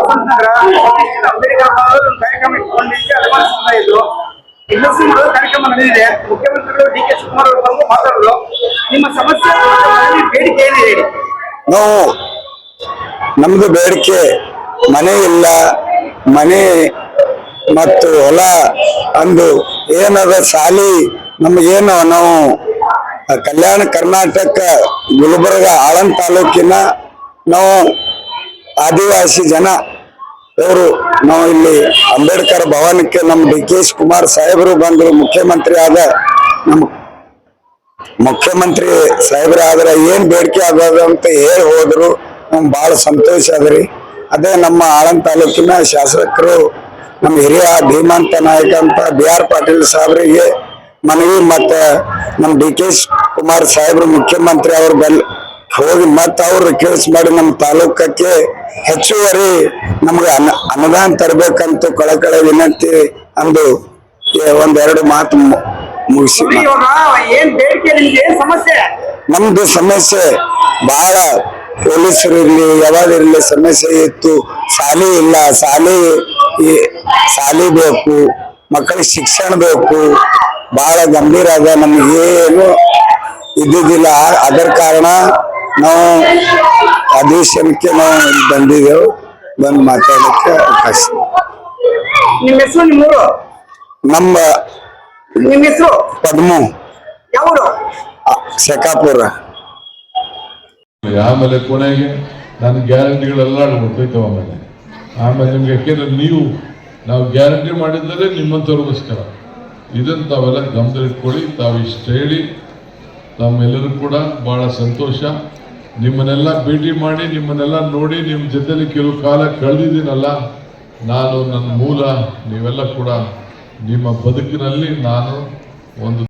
ವಸಂತನಗರ ಅಂಬೇಡ್ಕರ್ ಅವರು ಕಾರ್ಯಕ್ರಮ ಇಟ್ಕೊಂಡಿದ್ದು ಅನುಮಾನಿಸ್ತಾ ಇದ್ರು. ಇನ್ನೊಂದು ಮಾಡೋದು ಕಾರ್ಯಕ್ರಮ ನಡೆದಿದೆ. ಮುಖ್ಯಮಂತ್ರಿಗಳು ಡಿ ಕೆ ಶಿವಕುಮಾರ್ ಅವರು ಬಂದು ಮಾತಾಡಿದ್ರು. ನಿಮ್ಮ ಸಮಸ್ಯೆ ಬೇಡಿಕೆ ಏನು ಹೇಳಿ? ನಾವು ನಮ್ದು ಬೇಡಿಕೆ ಮನೆ ಇಲ್ಲ, ಮನೆ ಮತ್ತು ಹೊಲ ಅಂದು ಏನದ ಸಾಲಿ ನಮಗೇನು ನಾವು ಕಲ್ಯಾಣ ಕರ್ನಾಟಕ ಗುಲ್ಬರ್ಗ ಆಳಂದ ತಾಲೂಕಿನ ನಾವು ಆದಿವಾಸಿ ಜನ ಅವರು ನಾವು ಇಲ್ಲಿ ಅಂಬೇಡ್ಕರ್ ಭವನಕ್ಕೆ ನಮ್ಮ ಡಿ ಕೆ ಶಿವಕುಮಾರ್ ಸಾಹೇಬರು ಬಂದರು. ಮುಖ್ಯಮಂತ್ರಿ ಆದ್ರೆ ಏನ್ ಬೇಡಿಕೆ ಆಗೋದು ಅಂತ ಹೇಳಿ ಹೋದ್ರು. ನಮ್ಗೆ ಬಹಳ ಸಂತೋಷ ಅದ್ರಿ. ಅದೇ ನಮ್ಮ ಆಳಂದ ತಾಲೂಕಿನ ಶಾಸಕರು ನಮ್ಮ ಹಿರಿಯ ಧೀಮಂತ ನಾಯಕ ಅಂತ BR ಪಾಟೀಲ್ ಸಾಹೇಬರಿಗೆ ಮನವಿ ಮತ್ತೆ ನಮ್ಮ ಡಿ ಕೆ ಶಿವಕುಮಾರ್ ಸಾಹೇಬರು ಮುಖ್ಯಮಂತ್ರಿ ಅವ್ರ ಹೋಗಿ ಮತ್ತೆ ಅವ್ರು ರಿಕ್ವೆಸ್ಟ್ ಮಾಡಿ ನಮ್ಮ ತಾಲೂಕಕ್ಕೆ ಹೆಚ್ಚುವರಿ ನಮ್ಗೆ ಅನುದಾನ ತರಬೇಕಂತ ಕಳಕಳಿ ವಿನಂತಿ ಅಂದು ಒಂದೆರಡು ಮಾತು ಮುಗಿಸಿ. ನಮ್ದು ಸಮಸ್ಯೆ ಬಹಳ ಪೊಲೀಸರು ಇರ್ಲಿ ಯಾವ್ದಿರ್ಲಿ ಸಮಸ್ಯೆ ಇತ್ತು. ಸಾಲಿ ಇಲ್ಲ, ಸಾಲಿ ಬೇಕು, ಮಕ್ಕಳಿಗೆ ಶಿಕ್ಷಣ ಬೇಕು, ಬಹಳ ಗಂಭೀರ ಅದ. ನಮ್ಗೇನು ಇದ್ದಿದ್ದಿಲ್ಲ. ಅದರ ಕಾರಣ ನಾವು ಅಧಿವೇಶನಕ್ಕೆ ನಾವು ಬಂದಿದ್ದೆವು. ಬಂದು ಮಾತಾಡಕ್ಕೆ ಅವಕಾಶ. ನಿಮ್ಮ ಹೆಸರು? ನಿಮ್ಮೂರು? ನಮ್ಮ ಹೆಸರು ಪದ್ಮು, ಯಾವರು? ಶೇಖಾಪುರ. ಆಮೇಲೆ ಕೊನೆಗೆ ನನ್ನ ಗ್ಯಾರಂಟಿಗಳೆಲ್ಲ ಗೊತ್ತೈತವ. ಆಮೇಲೆ ನಿಮ್ಗೆ ಯಾಕೆಂದ್ರೆ ನಾವು ಗ್ಯಾರಂಟಿ ಮಾಡಿದರೆ ನಿಮ್ಮಂಥವ್ರಿಗೋಸ್ಕರ. ಇದನ್ನು ತಾವೆಲ್ಲ ಗಮನದಲ್ಲಿಟ್ಕೊಳ್ಳಿ. ತಾವು ಇಷ್ಟು ಹೇಳಿ ತಮ್ಮೆಲ್ಲರೂ ಕೂಡ ಬಹಳ ಸಂತೋಷ. ನಿಮ್ಮನ್ನೆಲ್ಲ ಭೇಟಿ ಮಾಡಿ, ನಿಮ್ಮನ್ನೆಲ್ಲ ನೋಡಿ, ನಿಮ್ಮ ಜೊತೆಲಿ ಕೆಲವು ಕಾಲ ಕಳೆದಿದ್ದೀನಲ್ಲ ನಾನು. ನನ್ನ ಮೂಲ ನೀವೆಲ್ಲ ಕೂಡ ನಿಮ್ಮ ಬದುಕಿನಲ್ಲಿ ನಾನು ಒಂದು